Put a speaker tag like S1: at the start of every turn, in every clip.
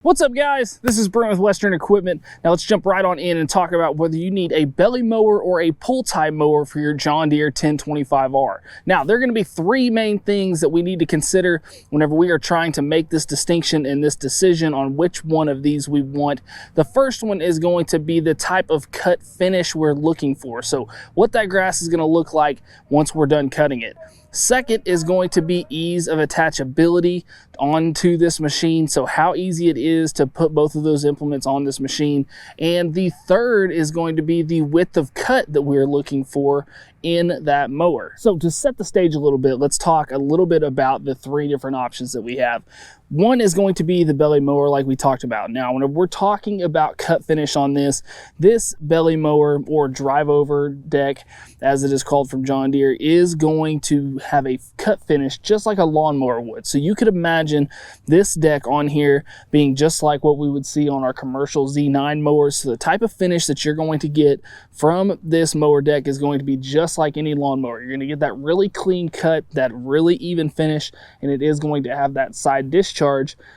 S1: What's up, guys? This is Brent with Western Equipment. Now let's jump right on in and talk about whether you need a belly mower or a pull-type mower for your John Deere 1025R. Now, there are going to be three main things that we need to consider whenever we are trying to make this distinction and this decision on which one of these we want. The first one is going to be the type of cut finish we're looking for. So what that grass is going to look like once we're done cutting it. Second is going to be ease of attachability onto this machine, so how easy it is to put both of those implements on this machine. And the third is going to be the width of cut that we're looking for in that mower. So to set the stage a little bit, let's talk a little bit about the three different options that we have. One is going to be the belly mower like we talked about. Now, when we're talking about cut finish on this belly mower or drive over deck, as it is called from John Deere, is going to have a cut finish just like a lawnmower would. So you could imagine this deck on here being just like what we would see on our commercial Z9 mowers. So the type of finish that you're going to get from this mower deck is going to be just like any lawnmower. You're going to get that really clean cut, that really even finish, and it is going to have that side discharge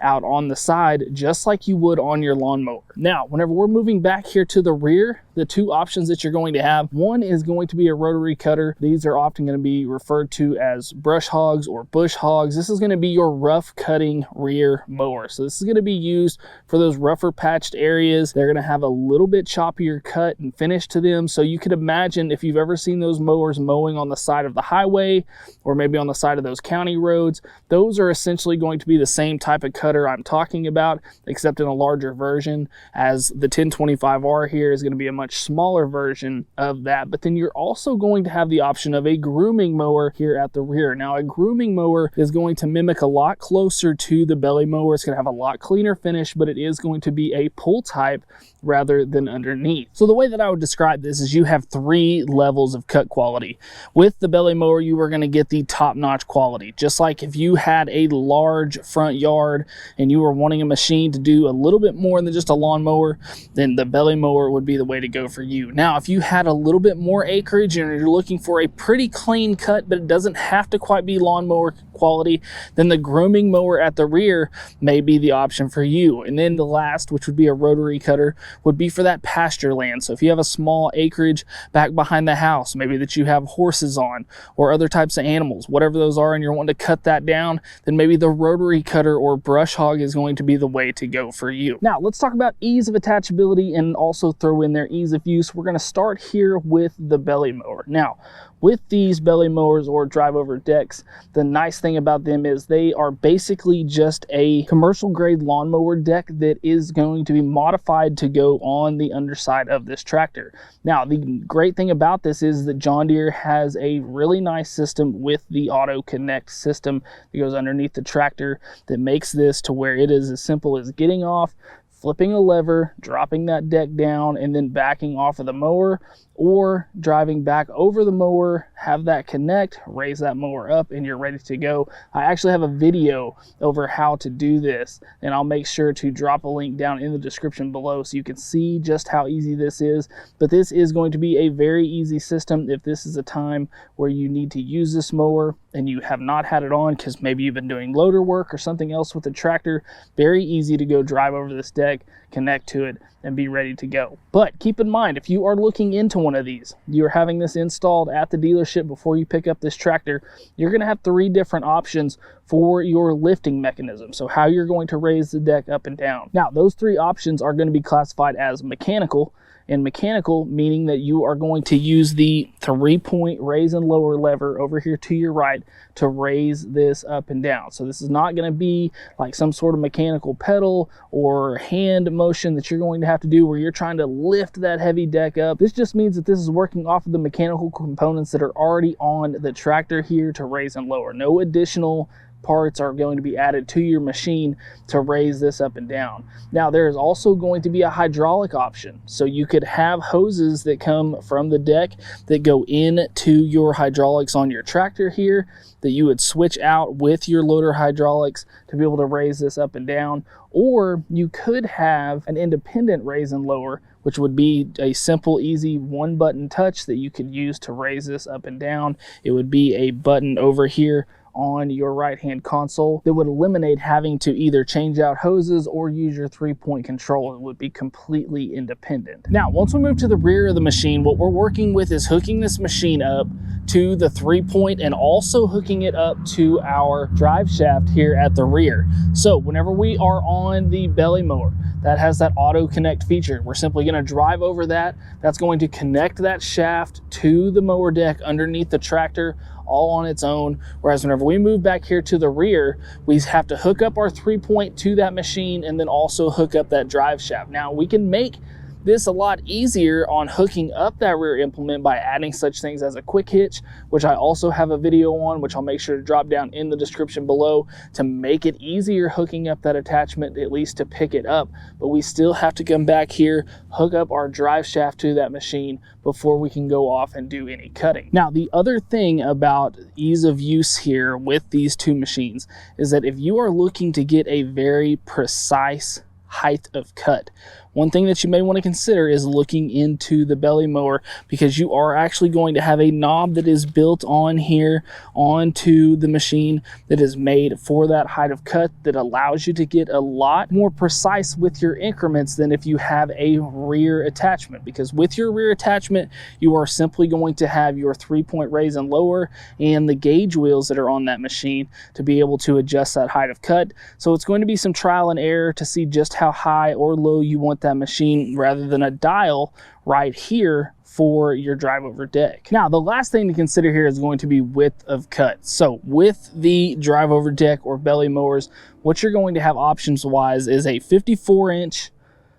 S1: out on the side just like you would on your lawnmower. Now, whenever we're moving back here to the rear, the two options that you're going to have, one is going to be a rotary cutter. These are often going to be referred to as brush hogs or bush hogs. This is going to be your rough cutting rear mower. So this is going to be used for those rougher patched areas. They're going to have a little bit choppier cut and finish to them. So you could imagine if you've ever seen those mowers mowing on the side of the highway or maybe on the side of those county roads, those are essentially going to be the same type of cutter I'm talking about, except in a larger version, as the 1025R here is going to be a much smaller version of that. But then you're also going to have the option of a grooming mower here at the rear. Now, a grooming mower is going to mimic a lot closer to the belly mower. It's going to have a lot cleaner finish, but it is going to be a pull type rather than underneath. So the way that I would describe this is you have three levels of cut quality. With the belly mower, you are going to get the top-notch quality. Just like if you had a large front yard and you were wanting a machine to do a little bit more than just a lawnmower, then the belly mower would be the way to go for you. Now, if you had a little bit more acreage and you're looking for a pretty clean cut, but it doesn't have to quite be lawnmower quality, then the grooming mower at the rear may be the option for you. And then the last, which would be a rotary cutter, would be for that pasture land. So if you have a small acreage back behind the house, maybe that you have horses on or other types of animals, whatever those are, and you're wanting to cut that down, then maybe the rotary cutter or brush hog is going to be the way to go for you. Now, let's talk about ease of attachability and also throw in their ease of use. We're going to start here with the belly mower. Now, with these belly mowers or drive over decks, the nice thing about them is they are basically just a commercial grade lawnmower deck that is going to be modified to go on the underside of this tractor. Now, the great thing about this is that John Deere has a really nice system with the auto connect system that goes underneath the tractor that makes this to where it is as simple as getting off, flipping a lever, dropping that deck down, and then backing off of the mower, or driving back over the mower, have that connect, raise that mower up, and you're ready to go. I actually have a video over how to do this, and I'll make sure to drop a link down in the description below so you can see just how easy this is. But this is going to be a very easy system if this is a time where you need to use this mower and you have not had it on because maybe you've been doing loader work or something else with the tractor. Very easy to go drive over this deck, connect to it, and be ready to go. But keep in mind, if you are looking into one of these, you're having this installed at the dealership before you pick up this tractor, you're going to have three different options for your lifting mechanism. So how you're going to raise the deck up and down. Now, those three options are going to be classified as mechanical, and mechanical meaning that you are going to use the 3-point raise and lower lever over here to your right to raise this up and down. So this is not going to be like some sort of mechanical pedal or hand motion that you're going to have to do where you're trying to lift that heavy deck up. This just means that this is working off of the mechanical components that are already on the tractor here to raise and lower. No additional parts are going to be added to your machine to raise this up and down. Now, there is also going to be a hydraulic option. So you could have hoses that come from the deck that go into your hydraulics on your tractor here that you would switch out with your loader hydraulics to be able to raise this up and down. Or you could have an independent raise and lower, which would be a simple, easy one-button touch that you could use to raise this up and down. It would be a button over here on your right-hand console that would eliminate having to either change out hoses or use your 3-point control. It would be completely independent. Now, once we move to the rear of the machine, what we're working with is hooking this machine up to the 3-point and also hooking it up to our drive shaft here at the rear. So whenever we are on the belly mower that has that auto connect feature, we're simply going to drive over that. That's going to connect that shaft to the mower deck underneath the tractor all on its own. Whereas whenever we move back here to the rear, we have to hook up our 3-point to that machine and then also hook up that drive shaft. Now we can make this a lot easier on hooking up that rear implement by adding such things as a quick hitch, which I also have a video on, which I'll make sure to drop down in the description below to make it easier hooking up that attachment, at least to pick it up. But we still have to come back here, hook up our drive shaft to that machine before we can go off and do any cutting. Now, the other thing about ease of use here with these two machines is that if you are looking to get a very precise height of cut, one thing that you may want to consider is looking into the belly mower, because you are actually going to have a knob that is built on here onto the machine that is made for that height of cut that allows you to get a lot more precise with your increments than if you have a rear attachment. Because with your rear attachment, you are simply going to have your 3-point raise and lower and the gauge wheels that are on that machine to be able to adjust that height of cut. So it's going to be some trial and error to see just how high or low you want that machine, rather than a dial right here for your drive over deck. Now, the last thing to consider here is going to be width of cut. So with the drive over deck or belly mowers, what you're going to have options wise is a 54-inch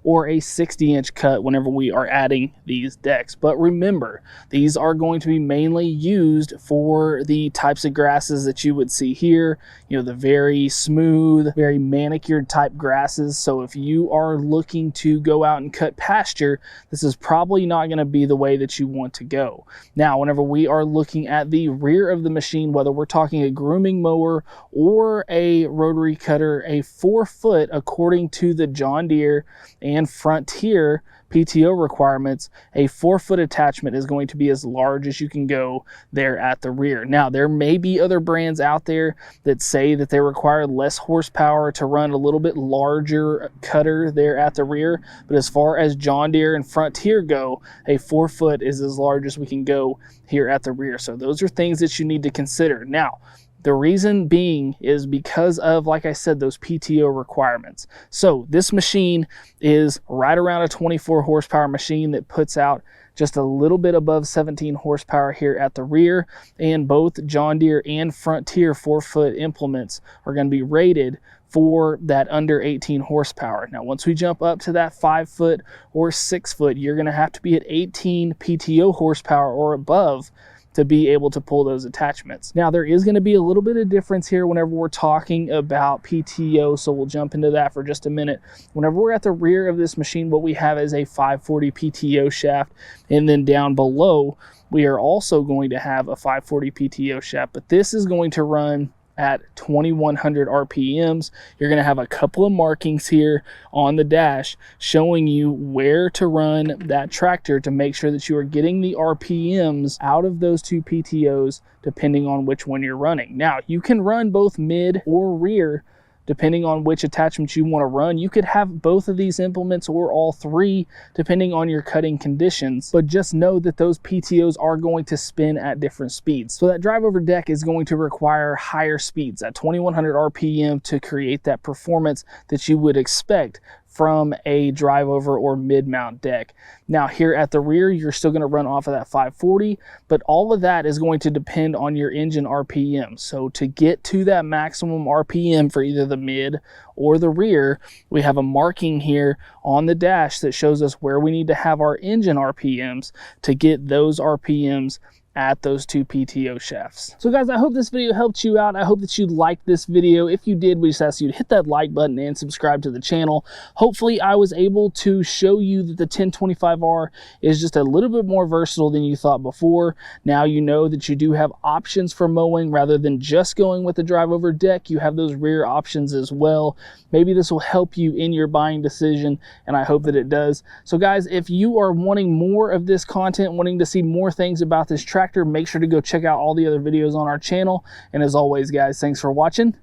S1: or a 60-inch cut whenever we are adding these decks. But remember, these are going to be mainly used for the types of grasses that you would see here, you know, the very smooth, very manicured type grasses. So if you are looking to go out and cut pasture, this is probably not going to be the way that you want to go. Now, whenever we are looking at the rear of the machine, whether we're talking a grooming mower or a rotary cutter, a 4-foot, according to the John Deere and Frontier PTO requirements, a 4-foot attachment is going to be as large as you can go there at the rear. Now, there may be other brands out there that say that they require less horsepower to run a little bit larger cutter there at the rear, but as far as John Deere and Frontier go, a 4-foot is as large as we can go here at the rear. So those are things that you need to consider. Now, the reason being is because of, like I said, those PTO requirements. So this machine is right around a 24 horsepower machine that puts out just a little bit above 17 horsepower here at the rear, and both John Deere and Frontier 4-foot implements are going to be rated for that under 18 horsepower. Now, once we jump up to that 5-foot or 6-foot, you're going to have to be at 18 PTO horsepower or above to be able to pull those attachments. Now, there is going to be a little bit of difference here whenever we're talking about PTO, so we'll jump into that for just a minute. Whenever we're at the rear of this machine, what we have is a 540 PTO shaft, and then down below, we are also going to have a 540 PTO shaft, but this is going to run at 2100 RPMs. You're going to have a couple of markings here on the dash showing you where to run that tractor to make sure that you are getting the RPMs out of those two PTOs depending on which one you're running. Now, you can run both mid or rear depending on which attachments you want to run. You could have both of these implements or all three depending on your cutting conditions, but just know that those PTOs are going to spin at different speeds. So that drive over deck is going to require higher speeds at 2100 RPM to create that performance that you would expect from a drive over or mid mount deck. Now, here at the rear, you're still going to run off of that 540, but all of that is going to depend on your engine RPM. So to get to that maximum RPM for either the mid or the rear, we have a marking here on the dash that shows us where we need to have our engine RPMs to get those RPMs at those two PTO shafts. So guys, I hope this video helped you out. I hope that you liked this video. If you did, we just ask you to hit that like button and subscribe to the channel. Hopefully I was able to show you that the 1025R is just a little bit more versatile than you thought before. Now you know that you do have options for mowing rather than just going with the drive over deck. You have those rear options as well. Maybe this will help you in your buying decision, and I hope that it does. So guys, if you are wanting more of this content, wanting to see more things about this tractor, tractor, make sure to go check out all the other videos on our channel. And as always, guys, thanks for watching.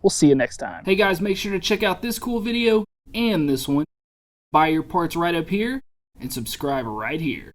S1: We'll see you next time. Hey guys, make sure to check out this cool video and this one. Buy your parts right up here and subscribe right here.